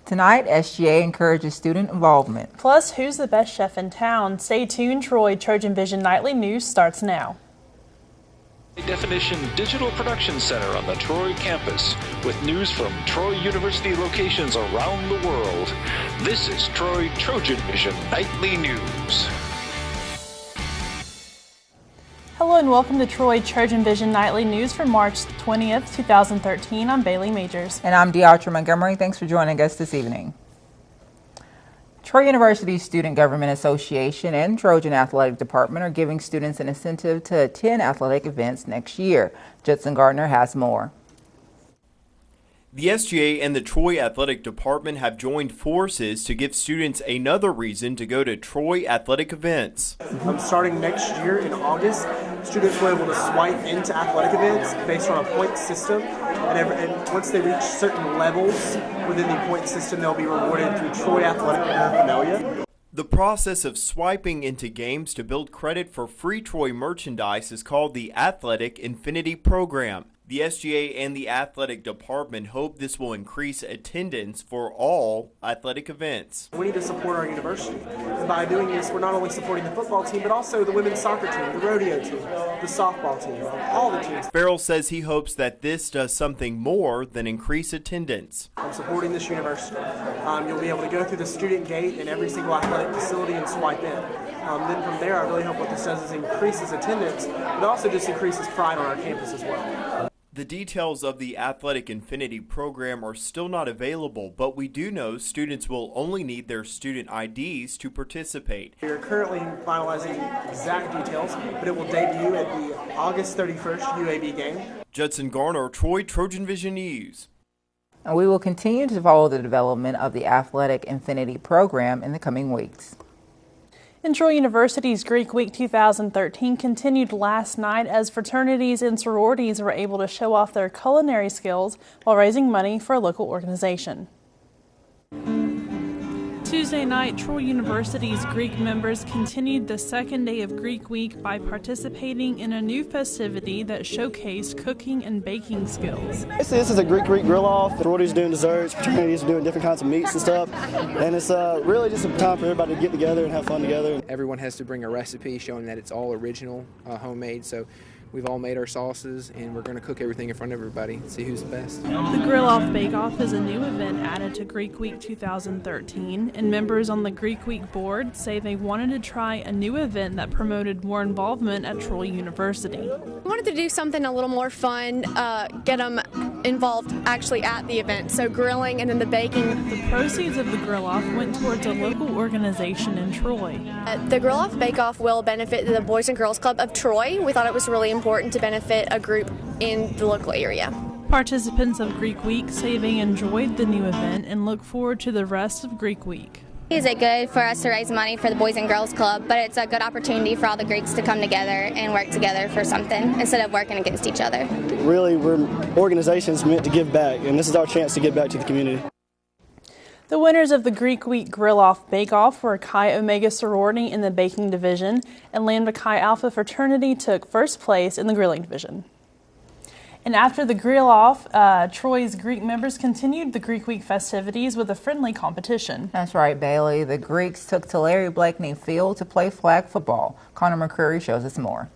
Tonight, SGA encourages student involvement. Plus, who's the best chef in town? Stay tuned. Troy TrojanVision Nightly News starts now. Definition Digital Production Center on the Troy campus with news from Troy University locations around the world. This is Troy TrojanVision Nightly News. Hello and welcome to Troy TrojanVision Nightly News for March 20th, 2013. I'm Bailey Majors. And I'm Deatra Montgomery. Thanks for joining us this evening. Troy University's Student Government Association and Trojan Athletic Department are giving students an incentive to attend athletic events next year. Judson Gardner has more. The SGA and the Troy Athletic Department have joined forces to give students another reason to go to Troy athletic events. Starting next year in August, students will be able to swipe into athletic events based on a point system, and once they reach certain levels within the point system, they'll be rewarded through Troy Athletic Paraphernalia. The process of swiping into games to build credit for free Troy merchandise is called the Athletic Infinity Program. The SGA and the athletic department hope this will increase attendance for all athletic events. We need to support our university. And by doing this, we're not only supporting the football team, but also the women's soccer team, the rodeo team, the softball team, all the teams. Farrell says he hopes that this does something more than increase attendance. I'm supporting this university. You'll be able to go through the student gate in every single athletic facility and swipe in. Then from there, I really hope what this does is increases attendance, but also just increases pride on our campus as well. The details of the Athletic Infinity program are still not available, but we do know students will only need their student IDs to participate. We are currently finalizing exact details, but it will debut at the August 31st UAB game. Judson Garner, Troy TrojanVision News. And we will continue to follow the development of the Athletic Infinity program in the coming weeks. And Troy University's Greek Week 2013 continued last night as fraternities and sororities were able to show off their culinary skills while raising money for a local organization. Tuesday night, Troy University's Greek members continued the second day of Greek Week by participating in a new festivity that showcased cooking and baking skills. This is a Greek Week grill-off. Sororities doing desserts, fraternities are doing different kinds of meats and stuff. And it's really just a time for everybody to get together and have fun together. Everyone has to bring a recipe showing that it's all original, homemade. So we've all made our sauces, and we're going to cook everything in front of everybody and see who's the best. The Grill Off Bake Off is a new event added to Greek Week 2013, and members on the Greek Week board say they wanted to try a new event that promoted more involvement at Troy University. We wanted to do something a little more fun, get them involved actually at the event, so grilling and then the baking. The proceeds of the Grill Off went towards a local organization in Troy. The Grill Off Bake Off will benefit the Boys and Girls Club of Troy. We thought it was really important to benefit a group in the local area. Participants of Greek Week say they enjoyed the new event and look forward to the rest of Greek Week. Is it good for us to raise money for the Boys and Girls Club, but it's a good opportunity for all the Greeks to come together and work together for something instead of working against each other. Really, we're organizations meant to give back, and this is our chance to give back to the community. The winners of the Greek Week Grill Off Bake Off were Chi Omega Sorority in the baking division, and Lambda Chi Alpha Fraternity took first place in the grilling division. And after the Grill Off, Troy's Greek members continued the Greek Week festivities with a friendly competition. That's right, Bailey. The Greeks took to Larry Blakeney Field to play flag football. Connor McCreary shows us more.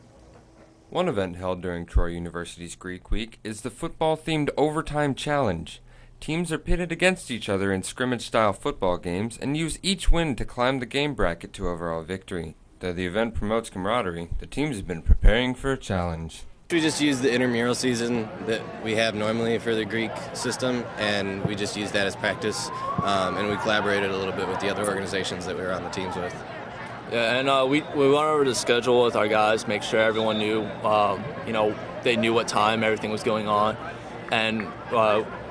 One event held during Troy University's Greek Week is the football-themed Overtime Challenge. Teams are pitted against each other in scrimmage-style football games and use each win to climb the game bracket to overall victory. Though the event promotes camaraderie, the teams have been preparing for a challenge. We just use the intramural season that we have normally for the Greek system, and we just use that as practice, and we collaborated a little bit with the other organizations that we were on the teams with. Yeah, and we went over the schedule with our guys, make sure everyone knew, they knew what time everything was going on, and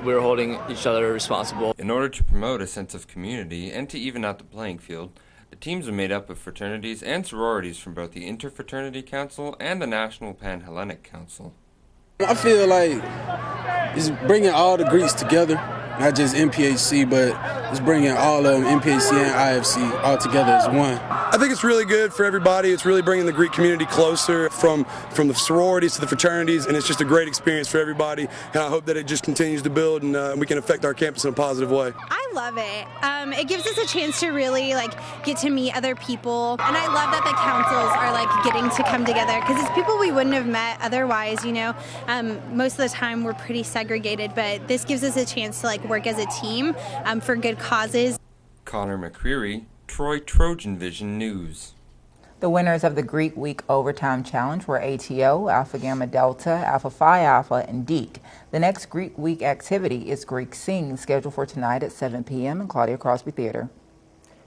we were holding each other responsible. In order to promote a sense of community and to even out the playing field, the teams are made up of fraternities and sororities from both the Interfraternity Council and the National Pan-Hellenic Council. I feel like it's bringing all the Greeks together, not just MPHC, but it's bringing all of them, MPHC and IFC, all together as one. I think it's really good for everybody. It's really bringing the Greek community closer from the sororities to the fraternities, and it's just a great experience for everybody. And I hope that it just continues to build and we can affect our campus in a positive way. I I love it. It gives us a chance to really get to meet other people, and I love that the councils are getting to come together because it's people we wouldn't have met otherwise. Most of the time we're pretty segregated, but this gives us a chance to work as a team for good causes. Connor McCreary, Troy TrojanVision News. The winners of the Greek Week Overtime Challenge were ATO, Alpha Gamma Delta, Alpha Phi Alpha, and DEEC. The next Greek Week activity is Greek Sing, scheduled for tonight at 7 p.m. in Claudia Crosby Theater.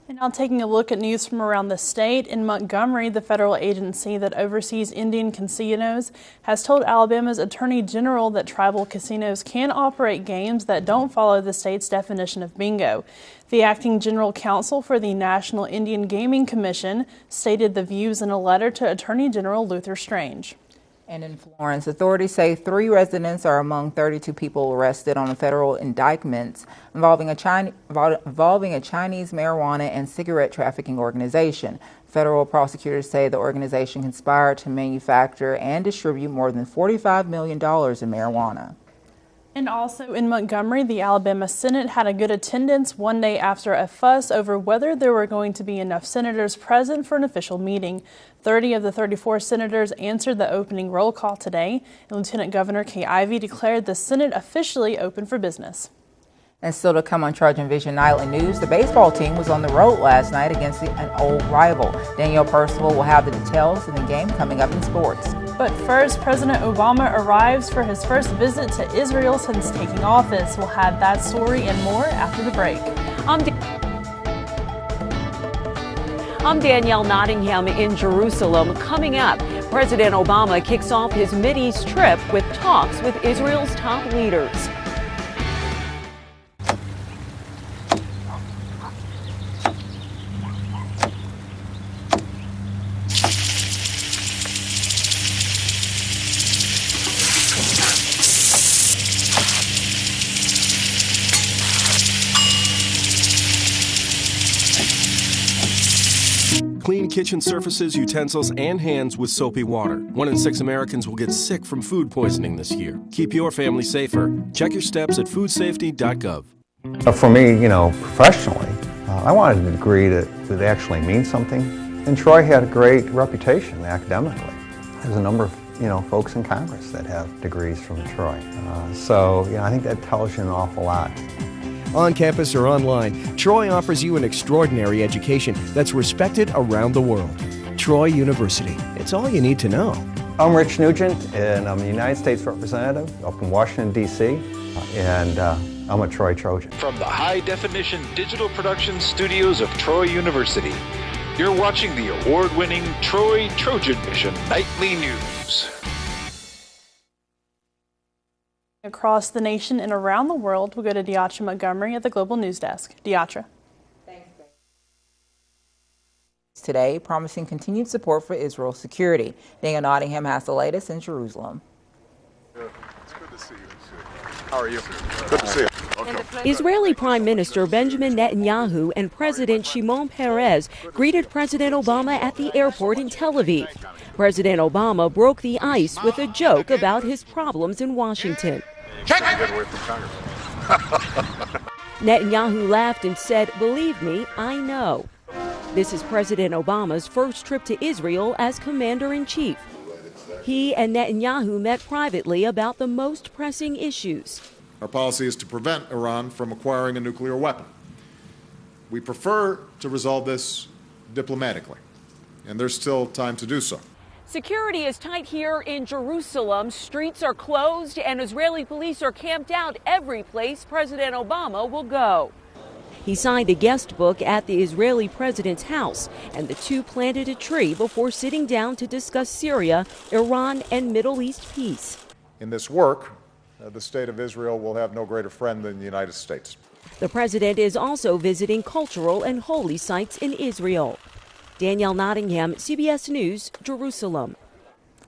And now taking a look at news from around the state, in Montgomery, the federal agency that oversees Indian casinos has told Alabama's Attorney General that tribal casinos can operate games that don't follow the state's definition of bingo. The acting general counsel for the National Indian Gaming Commission stated the views in a letter to Attorney General Luther Strange. And in Florence, authorities say 3 residents are among 32 people arrested on federal indictments involving a Chinese marijuana and cigarette trafficking organization. Federal prosecutors say the organization conspired to manufacture and distribute more than $45 million in marijuana. And also in Montgomery, the Alabama Senate had a good attendance one day after a fuss over whether there were going to be enough senators present for an official meeting. 30 of the 34 senators answered the opening roll call today, and Lieutenant Governor Kay Ivey declared the Senate officially open for business. And still to come on TrojanVision Nightly News, the baseball team was on the road last night against an old rival. Danielle Percival will have the details of the game coming up in sports. But first, President Obama arrives for his first visit to Israel since taking office. We'll have that story and more after the break. I'm Danielle Nottingham in Jerusalem. Coming up, President Obama kicks off his Mideast trip with talks with Israel's top leaders. Clean kitchen surfaces, utensils, and hands with soapy water. 1 in 6 Americans will get sick from food poisoning this year. Keep your family safer. Check your steps at foodsafety.gov. For me, professionally, I wanted a degree that actually means something. And Troy had a great reputation academically. There's a number of, folks in Congress that have degrees from Troy. I think that tells you an awful lot. On campus or online, Troy offers you an extraordinary education that's respected around the world. Troy University. It's all you need to know. I'm Rich Nugent, and I'm a United States Representative up in Washington, D.C., and I'm a Troy Trojan. From the high-definition digital production studios of Troy University, you're watching the award-winning Troy TrojanVision Nightly News. Across the nation and around the world, we'll go to Deatra Montgomery at the Global News Desk. Deatra. Today, promising continued support for Israel's security. Daniel Nottingham has the latest in Jerusalem. It's good to see you. How are you? Good to see you. Okay. Israeli Prime Minister Benjamin Netanyahu and President Shimon Peres greeted President Obama at the airport in Tel Aviv. President Obama broke the ice with a joke about his problems in Washington. Netanyahu laughed and said, "Believe me, I know." This is President Obama's first trip to Israel as commander-in-chief. He and Netanyahu met privately about the most pressing issues. Our policy is to prevent Iran from acquiring a nuclear weapon. We prefer to resolve this diplomatically, and there's still time to do so. Security is tight here in Jerusalem. Streets are closed and Israeli police are camped out every place President Obama will go. He signed a guest book at the Israeli president's house, and the two planted a tree before sitting down to discuss Syria, Iran, and Middle East peace. In this work, the state of Israel will have no greater friend than the United States. The president is also visiting cultural and holy sites in Israel. Danielle Nottingham, CBS News, Jerusalem.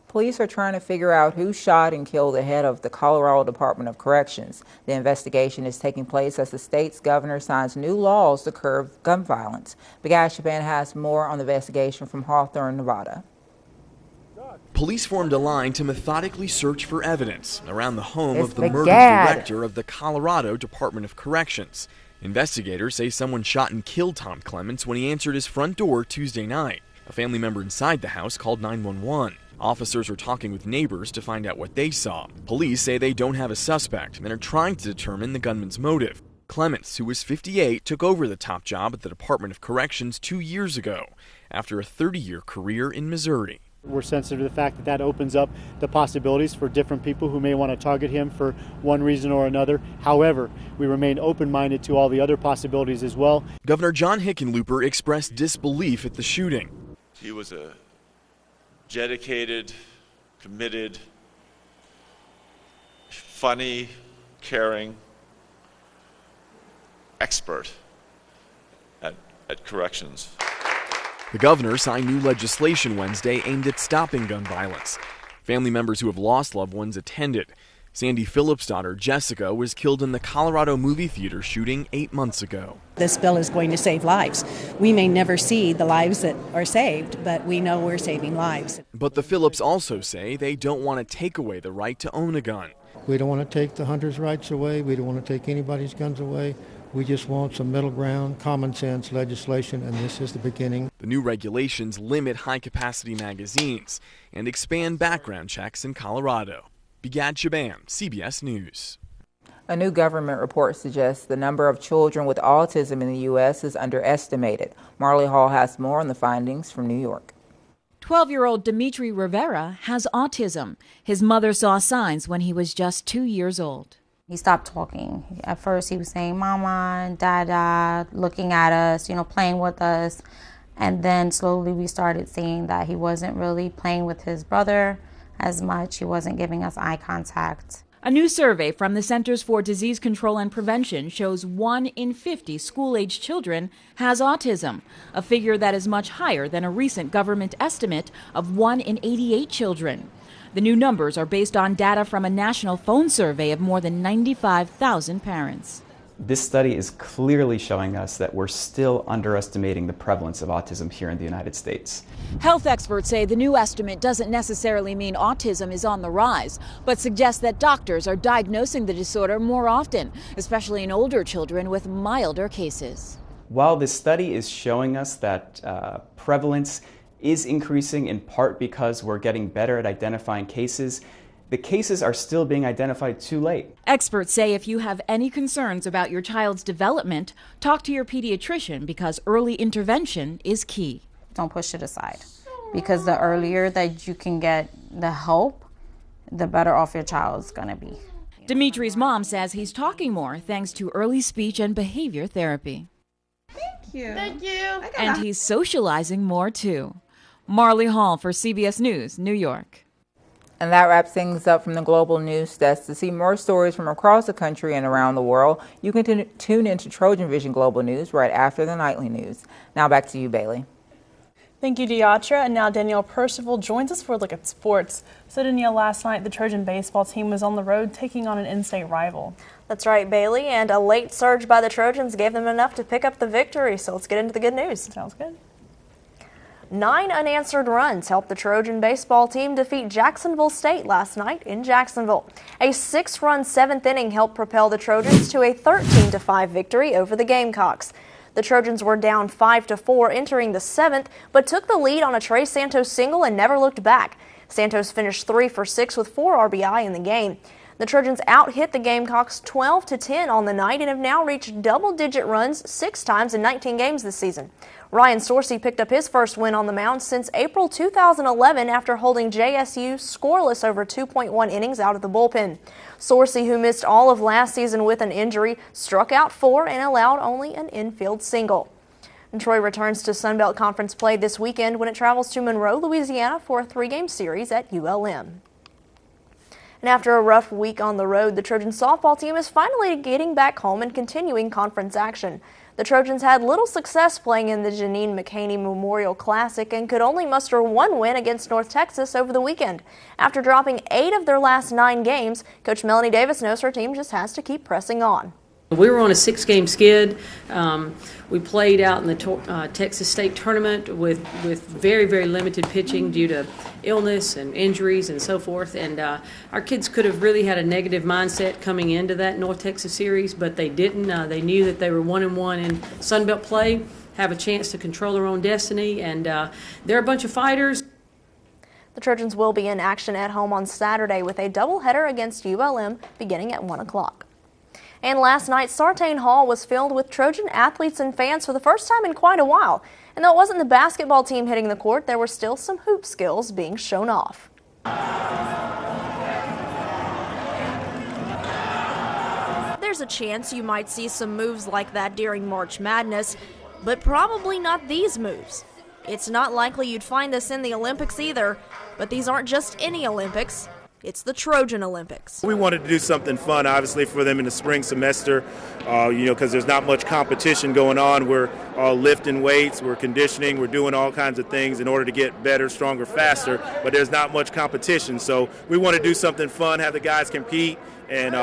Police are trying to figure out who shot and killed the head of the Colorado Department of Corrections. The investigation is taking place as the state's governor signs new laws to curb gun violence. B'Gai Shaban has more on the investigation from Hawthorne, Nevada. Police formed a line to methodically search for evidence around the home It's of the the murdered Gad. director of the Colorado Department of Corrections. Investigators say someone shot and killed Tom Clements when he answered his front door Tuesday night. A family member inside the house called 911. Officers are talking with neighbors to find out what they saw. Police say they don't have a suspect and are trying to determine the gunman's motive. Clements, who was 58, took over the top job at the Department of Corrections 2 years ago after a 30-year career in Missouri. We're sensitive to the fact that that opens up the possibilities for different people who may want to target him for one reason or another. However, we remain open-minded to all the other possibilities as well. Governor John Hickenlooper expressed disbelief at the shooting. He was a dedicated, committed, funny, caring expert at corrections. The governor signed new legislation Wednesday aimed at stopping gun violence. Family members who have lost loved ones attended. Sandy Phillips' daughter, Jessica, was killed in the Colorado movie theater shooting 8 months ago. This bill is going to save lives. We may never see the lives that are saved, but we know we're saving lives. But the Phillips also say they don't want to take away the right to own a gun. We don't want to take the hunters' rights away. We don't want to take anybody's guns away. We just want some middle ground, common sense legislation, and this is the beginning. The new regulations limit high-capacity magazines and expand background checks in Colorado. Begad Shaban, CBS News. A new government report suggests the number of children with autism in the U.S. is underestimated. Marley Hall has more on the findings from New York. 12-year-old Dimitri Rivera has autism. His mother saw signs when he was just 2 years old. He stopped talking. At first he was saying mama, dada, looking at us, playing with us. And then slowly we started seeing that he wasn't really playing with his brother as much. He wasn't giving us eye contact. A new survey from the Centers for Disease Control and Prevention shows 1 in 50 school-age children has autism, a figure that is much higher than a recent government estimate of 1 in 88 children. The new numbers are based on data from a national phone survey of more than 95,000 parents. This study is clearly showing us that we're still underestimating the prevalence of autism here in the United States. Health experts say the new estimate doesn't necessarily mean autism is on the rise, but suggests that doctors are diagnosing the disorder more often, especially in older children with milder cases. While this study is showing us that prevalence is increasing in part because we're getting better at identifying cases, the cases are still being identified too late. Experts say if you have any concerns about your child's development, talk to your pediatrician because early intervention is key. Don't push it aside, because the earlier that you can get the help, the better off your child's going to be. Dimitri's mom says he's talking more thanks to early speech and behavior therapy. Thank you. Thank you. And he's socializing more too. Marley Hall for CBS News, New York. And that wraps things up from the Global News Desk. To see more stories from across the country and around the world, you can tune into TrojanVision Global News right after the nightly news. Now back to you, Bailey. Thank you, Deatra. And now Danielle Percival joins us for a look at sports. So, Danielle, last night the Trojan baseball team was on the road taking on an in-state rival. That's right, Bailey, and a late surge by the Trojans gave them enough to pick up the victory. So let's get into the good news. Sounds good. 9 unanswered runs helped the Trojan baseball team defeat Jacksonville State last night in Jacksonville. A 6-run 7th inning helped propel the Trojans to a 13-5 victory over the Gamecocks. The Trojans were down 5-4 entering the 7th, but took the lead on a Trey Santos single and never looked back. Santos finished 3 for 6 with 4 RBI in the game. The Trojans out-hit the Gamecocks 12-10 on the night and have now reached double-digit runs 6 times in 19 games this season. Ryan Sorsey picked up his first win on the mound since April 2011 after holding JSU scoreless over 2.1 innings out of the bullpen. Sorsey, who missed all of last season with an injury, struck out 4 and allowed only an infield single. And Troy returns to Sunbelt Conference play this weekend when it travels to Monroe, Louisiana for a 3-game series at ULM. And after a rough week on the road, the Trojan softball team is finally getting back home and continuing conference action. The Trojans had little success playing in the Janine McCaney Memorial Classic and could only muster 1 win against North Texas over the weekend. After dropping 8 of their last 9 games, Coach Melanie Davis knows her team just has to keep pressing on. We were on a 6-game skid. We played out in the Texas State tournament with very, very limited pitching due to illness and injuries and so forth. And our kids could have really had a negative mindset coming into that North Texas series, but they didn't. They knew that they were 1-1 in Sun Belt play, have a chance to control their own destiny, and they're a bunch of fighters. The Trojans will be in action at home on Saturday with a doubleheader against ULM beginning at 1 o'clock. And last night, Sartain Hall was filled with Trojan athletes and fans for the first time in quite a while. And though it wasn't the basketball team hitting the court, there were still some hoop skills being shown off. There's a chance you might see some moves like that during March Madness, but probably not these moves. It's not likely you'd find this in the Olympics either, but these aren't just any Olympics. It's the Trojan Olympics. We wanted to do something fun, obviously, for them in the spring semester, because there's not much competition going on. We're all lifting weights, we're conditioning, we're doing all kinds of things in order to get better, stronger, faster, but there's not much competition. So we want to do something fun, have the guys compete, and,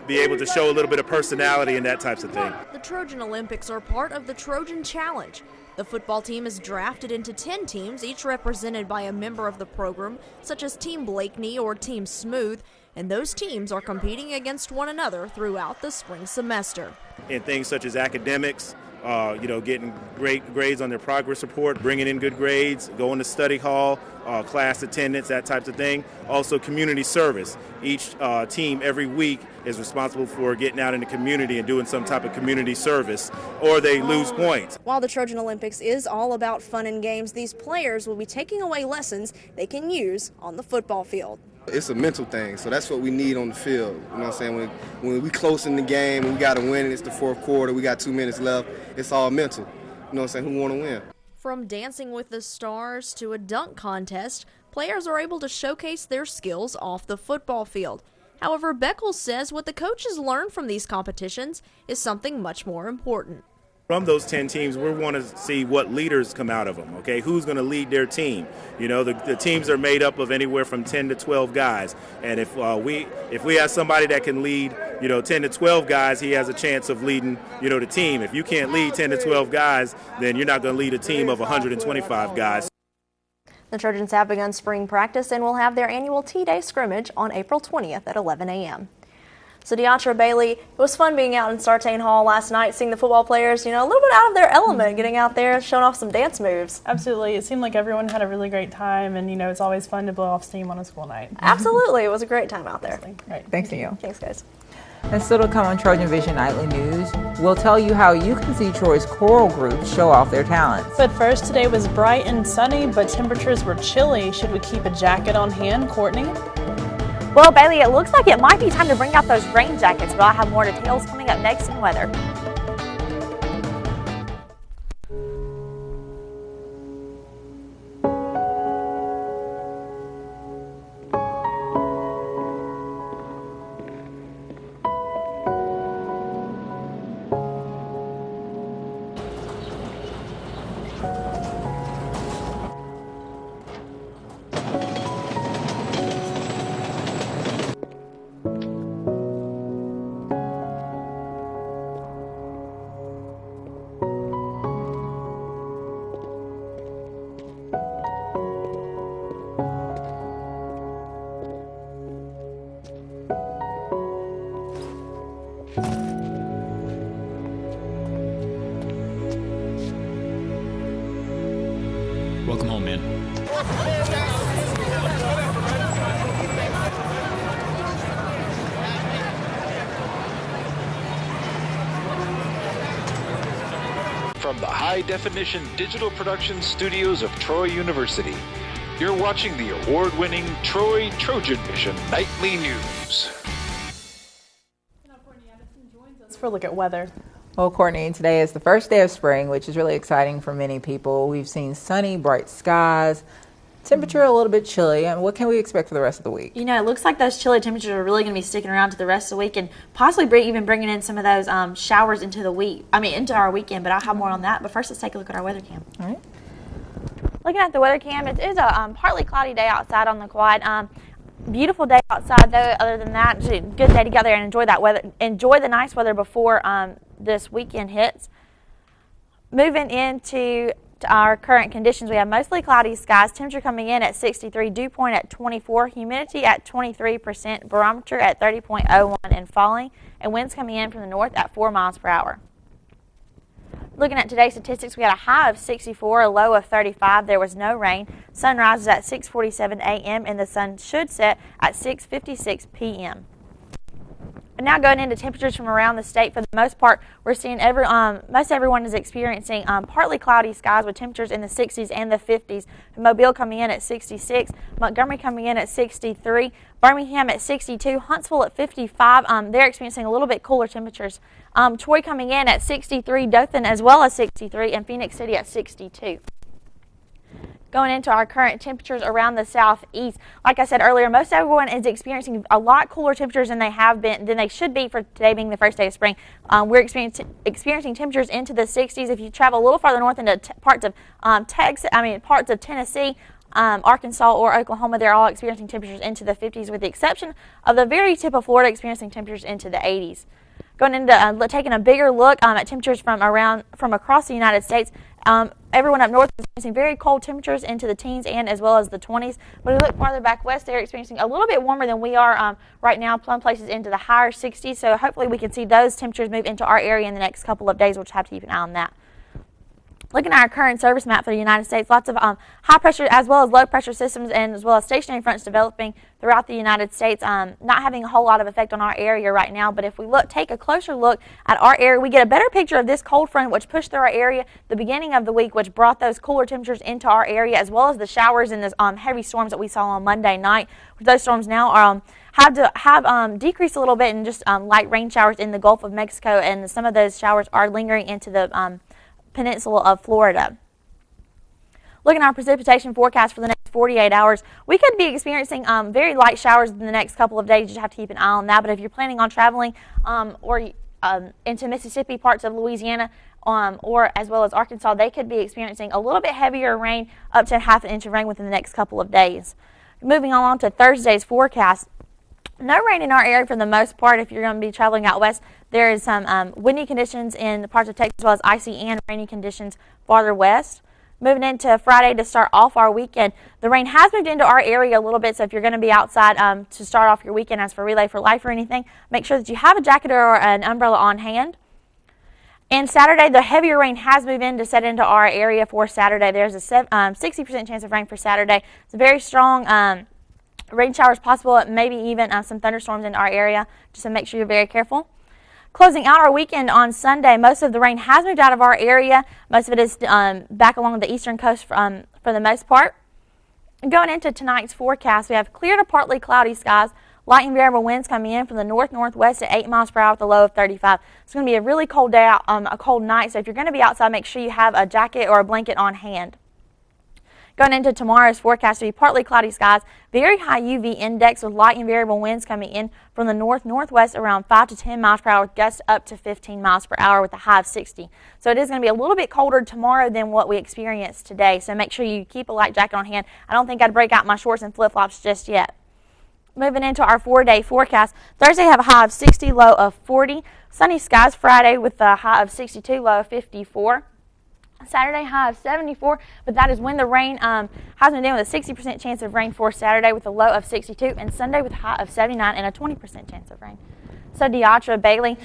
be able to show a little bit of personality and that types of thing. The Trojan Olympics are part of the Trojan Challenge. The football team is drafted into 10 teams, each represented by a member of the program, such as Team Blakeney or Team Smooth, and those teams are competing against one another throughout the spring semester. And things such as academics, getting great grades on their progress report, bringing in good grades, going to study hall, class attendance, that types of thing. Also community service. Each team every week is responsible for getting out in the community and doing some type of community service, or they lose points. While the Trojan Olympics is all about fun and games, these players will be taking away lessons they can use on the football field. It's a mental thing, so that's what we need on the field. You know what I'm saying? When we close in the game and we got to win and it's the fourth quarter, we got 2 minutes left, it's all mental. You know what I'm saying? Who want to win? From Dancing with the Stars to a dunk contest, players are able to showcase their skills off the football field. However, Beckles says what the coaches learn from these competitions is something much more important. From those 10 teams, we want to see what leaders come out of them, okay? Who's going to lead their team? You know, the teams are made up of anywhere from 10 to 12 guys. And if we have somebody that can lead, 10 to 12 guys, he has a chance of leading, the team. If you can't lead 10 to 12 guys, then you're not going to lead a team of 125 guys. The Trojans have begun spring practice and will have their annual T-Day scrimmage on April 20th at 11 a.m. So Deontra Bailey, it was fun being out in Sartain Hall last night, seeing the football players, a little bit out of their element, getting out there, showing off some dance moves. Absolutely. It seemed like everyone had a really great time, and, it's always fun to blow off steam on a school night. Absolutely. It was a great time out there. Right. Thanks to you. Thanks, guys. And still to come on TrojanVision Nightly News, we'll tell you how you can see Troy's choral group show off their talents. But first, today was bright and sunny, but temperatures were chilly. Should we keep a jacket on hand, Courtney? Well, Bailey, it looks like it might be time to bring out those rain jackets, but I'll have more details coming up next in weather. Welcome home, man. From the high-definition digital production studios of Troy University, you're watching the award-winning TrojanVision Nightly News. Let's for a look at weather. Well, Courtney, today is the first day of spring, which is really exciting for many people. We've seen sunny, bright skies, temperature a little bit chilly, and what can we expect for the rest of the week? It looks like those chilly temperatures are really going to be sticking around to the rest of the week, and possibly even bringing in some of those showers into our weekend. But I'll have more on that. But first, let's take a look at our weather cam. All right. Looking at the weather cam, it is a partly cloudy day outside on the quad. Beautiful day outside, though. Other than that, just a good day to get out there and enjoy that weather. Enjoy the nice weather before this weekend hits. Moving into our current conditions, we have mostly cloudy skies. Temperature coming in at 63, dew point at 24, humidity at 23%, barometer at 30.01 and falling, and winds coming in from the north at 4 miles per hour. Looking at today's statistics, we had a high of 64, a low of 35. There was no rain. Sun rises at 6:47 a.m. and the sun should set at 6:56 p.m. And now going into temperatures from around the state, for the most part, we're seeing most everyone is experiencing partly cloudy skies with temperatures in the 60s and the 50s. Mobile coming in at 66, Montgomery coming in at 63, Birmingham at 62, Huntsville at 55. They're experiencing a little bit cooler temperatures. Troy coming in at 63, Dothan as well as 63, and Phoenix City at 62. Going into our current temperatures around the southeast, like I said earlier, most everyone is experiencing a lot cooler temperatures than they should be for today being the first day of spring. We're experiencing temperatures into the 60s. If you travel a little farther north into parts of parts of Tennessee, Arkansas, or Oklahoma, they're all experiencing temperatures into the 50s, with the exception of the very tip of Florida experiencing temperatures into the 80s. Going into taking a bigger look at temperatures from across the United States. Everyone up north is experiencing very cold temperatures into the teens and as well as the 20s. But if we look farther back west, they're experiencing a little bit warmer than we are right now, some places into the higher 60s. So hopefully we can see those temperatures move into our area in the next couple of days. We'll just have to keep an eye on that. Looking at our current service map for the United States, lots of high pressure as well as low pressure systems and as well as stationary fronts developing throughout the United States, not having a whole lot of effect on our area right now. But if we take a closer look at our area, we get a better picture of this cold front which pushed through our area the beginning of the week, which brought those cooler temperatures into our area, as well as the showers and the heavy storms that we saw on Monday night. Those storms now have decreased a little bit, and just light rain showers in the Gulf of Mexico, and some of those showers are lingering into the peninsula of Florida. Looking at our precipitation forecast for the next 48 hours, we could be experiencing very light showers in the next couple of days. You just have to keep an eye on that. But if you're planning on traveling into Mississippi, parts of Louisiana, or as well as Arkansas, they could be experiencing a little bit heavier rain, up to ½ inch of rain within the next couple of days. Moving on to Thursday's forecast. No rain in our area for the most part. If you're going to be traveling out west, there is some windy conditions in parts of Texas, as well as icy and rainy conditions farther west. Moving into Friday to start off our weekend, the rain has moved into our area a little bit, so if you're going to be outside to start off your weekend as for Relay for Life or anything, make sure that you have a jacket or an umbrella on hand. And Saturday, the heavier rain has moved in to set into our area for Saturday. There's a 60% chance of rain for Saturday. It's a very strong rain showers possible, maybe even some thunderstorms in our area, just to make sure you're very careful. Closing out our weekend on Sunday, most of the rain has moved out of our area. Most of it is back along the eastern coast for the most part. Going into tonight's forecast, we have clear to partly cloudy skies, light and variable winds coming in from the north-northwest at 8 miles per hour with a low of 35. It's going to be a really cold day out, a cold night, so if you're going to be outside, make sure you have a jacket or a blanket on hand. Going into tomorrow's forecast, to be partly cloudy skies, very high UV index with light and variable winds coming in from the north-northwest around 5 to 10 miles per hour with gusts up to 15 miles per hour with a high of 60. So it is going to be a little bit colder tomorrow than what we experienced today, so make sure you keep a light jacket on hand. I don't think I'd break out my shorts and flip-flops just yet. Moving into our 4-day forecast, Thursday have a high of 60, low of 40. Sunny skies Friday with a high of 62, low of 54. Saturday high of 74, but that is when the rain has been down with a 60% chance of rain for Saturday with a low of 62, and Sunday with a high of 79 and a 20% chance of rain. So Deatra, Bailey,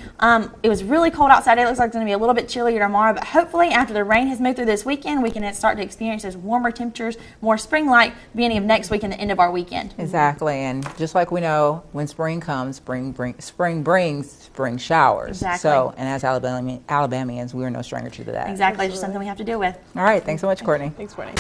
it was really cold outside. It looks like it's going to be a little bit chillier tomorrow, but hopefully after the rain has moved through this weekend, we can start to experience those warmer temperatures, more spring-like beginning of next week and the end of our weekend. Exactly, and just like we know, when spring comes, spring brings spring showers. Exactly. So, and as Alabamians, we are no stranger to that. Exactly, it's just something we have to deal with. All right, thanks so much, Courtney. Thanks, Courtney.